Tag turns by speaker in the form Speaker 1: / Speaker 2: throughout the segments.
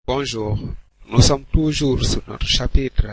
Speaker 1: Bonjour, nous sommes toujours sur notre chapitre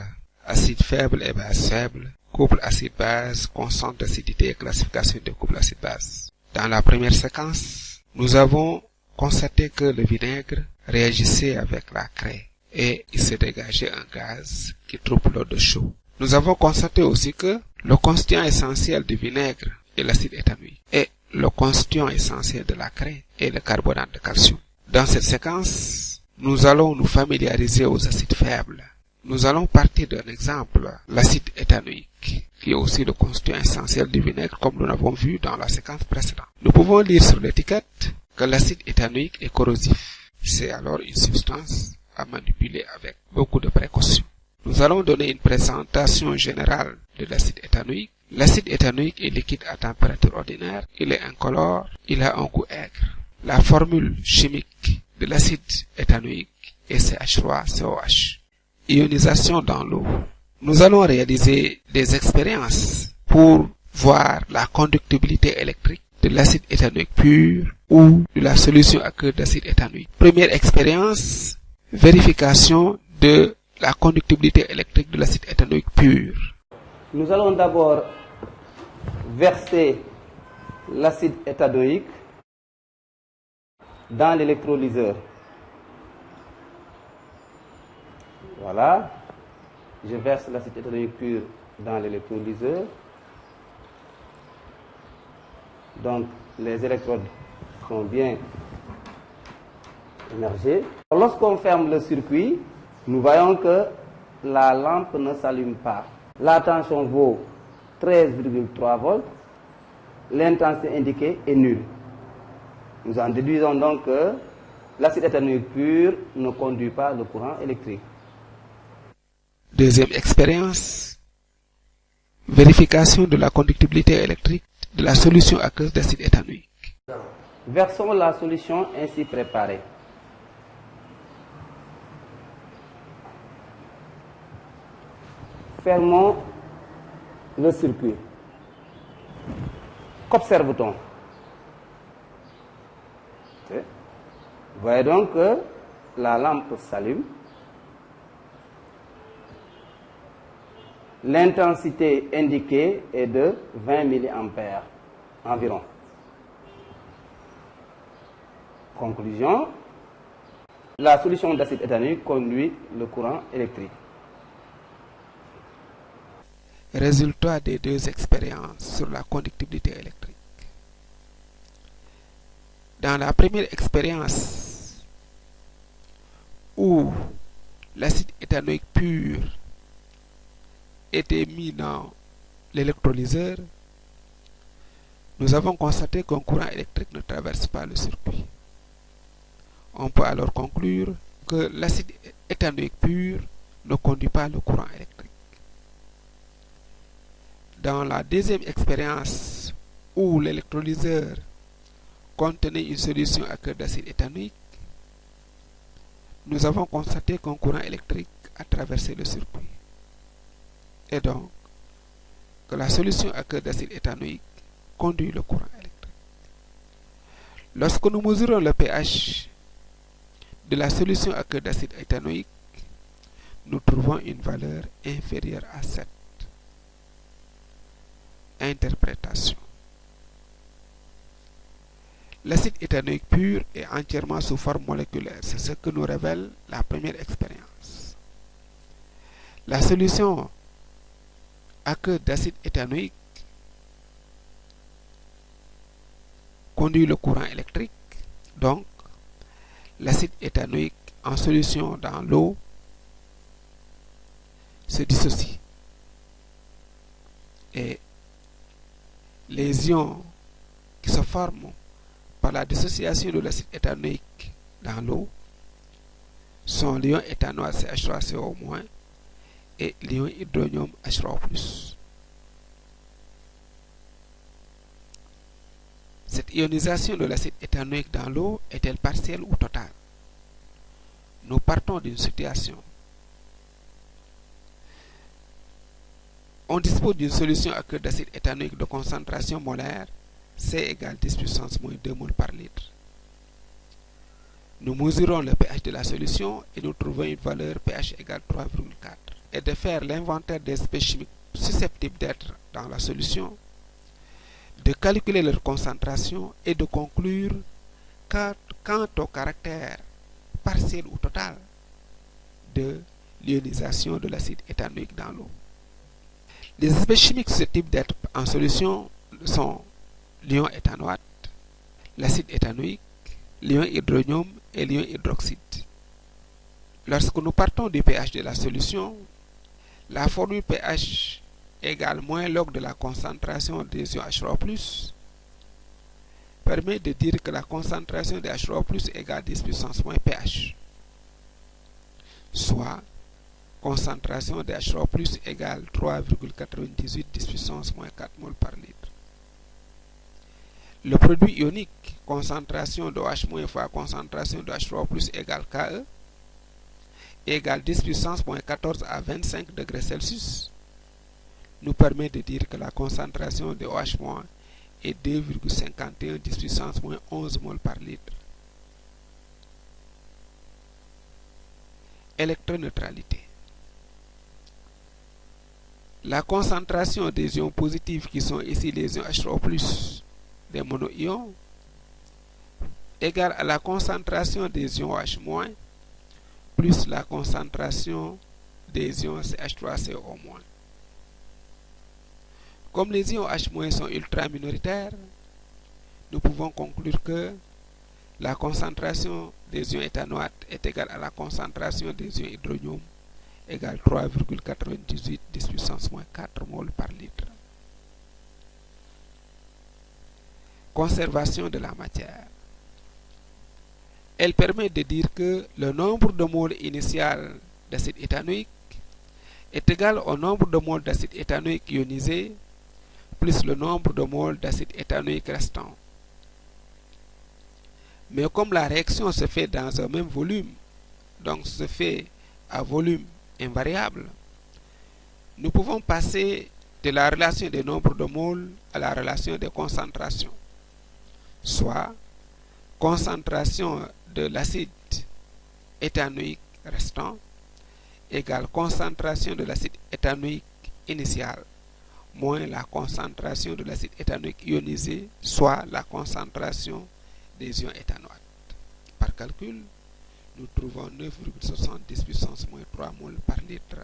Speaker 1: acide faible et base faible, couple acide-base, constante d'acidité et classification des couples acide-base. Dans la première séquence, nous avons constaté que le vinaigre réagissait avec la craie et il se dégageait un gaz qui trouble l'eau de chaud. Nous avons constaté aussi que le constituant essentiel du vinaigre est l'acide éthanoïque et le constituant essentiel de la craie est le carbonate de calcium. Dans cette séquence, nous allons nous familiariser aux acides faibles. Nous allons partir d'un exemple, l'acide éthanoïque, qui est aussi le constituant essentiel du vinaigre comme nous l'avons vu dans la séquence précédente. Nous pouvons lire sur l'étiquette que l'acide éthanoïque est corrosif. C'est alors une substance à manipuler avec beaucoup de précaution. Nous allons donner une présentation générale de l'acide éthanoïque. L'acide éthanoïque est liquide à température ordinaire, il est incolore, il a un goût aigre. La formule chimique de l'acide éthanoïque est CH3COH. Ionisation dans l'eau. Nous allons réaliser des expériences pour voir la conductibilité électrique de l'acide éthanoïque pur ou de la solution aqueuse d'acide éthanoïque. Première expérience, vérification de la conductibilité électrique de l'acide éthanoïque pur.
Speaker 2: Nous allons d'abord verser l'acide éthanoïque dans l'électrolyseur. Voilà, je verse l'acide éthanoïque pur dans l'électrolyseur. Donc les électrodes sont bien émergées. Lorsqu'on ferme le circuit, nous voyons que la lampe ne s'allume pas. La tension vaut 13,3 volts. L'intensité indiquée est nulle. Nous en déduisons donc que l'acide éthanoïque pur ne conduit pas le courant électrique.
Speaker 1: Deuxième expérience, vérification de la conductibilité électrique de la solution aqueuse d'acide éthanoïque.
Speaker 2: Versons la solution ainsi préparée. Fermons le circuit. Qu'observe-t-on? Vous voyez donc que la lampe s'allume. L'intensité indiquée est de 20 mA environ. Conclusion, la solution d'acide éthanoïque conduit le courant électrique.
Speaker 1: Résultat des deux expériences sur la conductibilité électrique. Dans la première expérience, où l'acide éthanoïque pur était mis dans l'électrolyseur, nous avons constaté qu'un courant électrique ne traverse pas le circuit. On peut alors conclure que l'acide éthanoïque pur ne conduit pas le courant électrique. Dans la deuxième expérience, où l'électrolyseur contenait une solution aqueuse d'acide éthanoïque, nous avons constaté qu'un courant électrique a traversé le circuit. Et donc, que la solution aqueuse d'acide éthanoïque conduit le courant électrique. Lorsque nous mesurons le pH de la solution aqueuse d'acide éthanoïque, nous trouvons une valeur inférieure à 7. Interprétation. L'acide éthanoïque pur est entièrement sous forme moléculaire. C'est ce que nous révèle la première expérience. La solution aqueuse d'acide éthanoïque conduit le courant électrique. Donc, l'acide éthanoïque en solution dans l'eau se dissocie. Et les ions qui se forment par la dissociation de l'acide éthanoïque dans l'eau sont l'ion éthanol CH3CO- et l'ion hydronium H3O+. Cette ionisation de l'acide éthanoïque dans l'eau est-elle partielle ou totale? Nous partons d'une situation. On dispose d'une solution aqueuse d'acide éthanoïque de concentration molaire C égale 10 puissance moins 2 mol par litre. Nous mesurons le pH de la solution et nous trouvons une valeur pH égale 3,4. Et de faire l'inventaire des espèces chimiques susceptibles d'être dans la solution, de calculer leur concentration et de conclure quant au caractère partiel ou total de l'ionisation de l'acide éthanoïque dans l'eau. Les espèces chimiques susceptibles d'être en solution sont l'ion éthanoate, l'acide éthanoïque, l'ion hydronium et l'ion hydroxyde. Lorsque nous partons du pH de la solution, la formule pH égale moins log de la concentration des ions H3+, permet de dire que la concentration de H3+ égale 10 puissance moins pH, soit concentration de H3+ égale 3,98 10 puissance moins 4 mol par litre. Le produit ionique, concentration de OH- fois concentration de H3+ égale Ke, égale 10 puissance moins 14 à 25 degrés Celsius, nous permet de dire que la concentration de OH- est 2,51 10 puissance moins 11 mol par litre. Électroneutralité. La concentration des ions positifs qui sont ici les ions H3+, des monoions, égale à la concentration des ions OH- plus la concentration des ions CH3CO-. Comme les ions H- sont ultra minoritaires, nous pouvons conclure que la concentration des ions éthanoates est égale à la concentration des ions hydronium, égale 3,98 10 puissance moins 4 mol par litre. Conservation de la matière. Elle permet de dire que le nombre de moles initial d'acide éthanoïque est égal au nombre de moles d'acide éthanoïque ionisé plus le nombre de moles d'acide éthanoïque restant. Mais comme la réaction se fait dans un même volume, donc se fait à volume invariable, nous pouvons passer de la relation des nombres de moles à la relation des concentrations, soit concentration de l'acide éthanoïque restant égale concentration de l'acide éthanoïque initial moins la concentration de l'acide éthanoïque ionisé, soit la concentration des ions éthanoates. Par calcul, nous trouvons 9,70 puissance moins 3 mol par litre.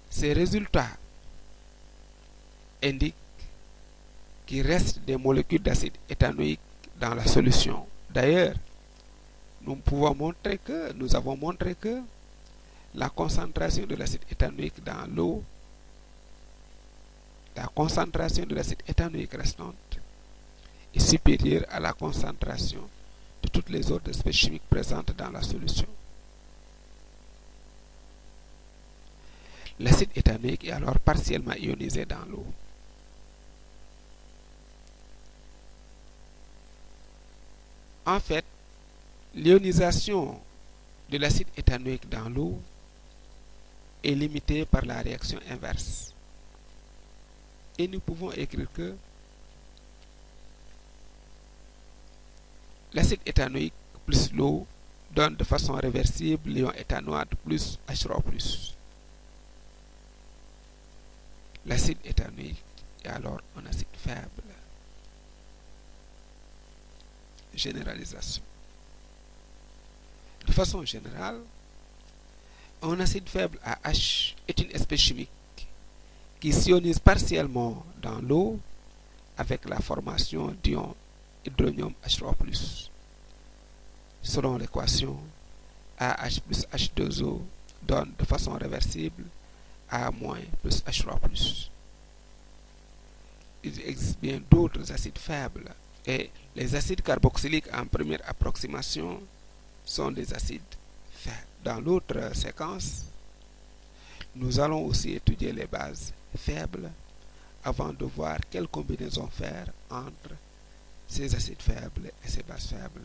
Speaker 1: Ces résultats indiquent qu'il reste des molécules d'acide éthanoïque dans la solution. D'ailleurs, nous avons montré que la concentration de l'acide éthanoïque dans l'eau, la concentration de l'acide éthanoïque restante est supérieure à la concentration de toutes les autres espèces chimiques présentes dans la solution. L'acide éthanoïque est alors partiellement ionisé dans l'eau. En fait, l'ionisation de l'acide éthanoïque dans l'eau est limitée par la réaction inverse. Et nous pouvons écrire que l'acide éthanoïque plus l'eau donne de façon réversible l'ion éthanoate plus H3+. L'acide éthanoïque est alors un acide faible. Généralisation. De façon générale, un acide faible à H est une espèce chimique qui s'ionise partiellement dans l'eau avec la formation d'ion hydronium H3+. Selon l'équation, AH plus H2O donne de façon réversible A- plus H3+. Il existe bien d'autres acides faibles et les acides carboxyliques en première approximation sont des acides faibles. Dans l'autre séquence, nous allons aussi étudier les bases faibles avant de voir quelle combinaison faire entre ces acides faibles et ces bases faibles.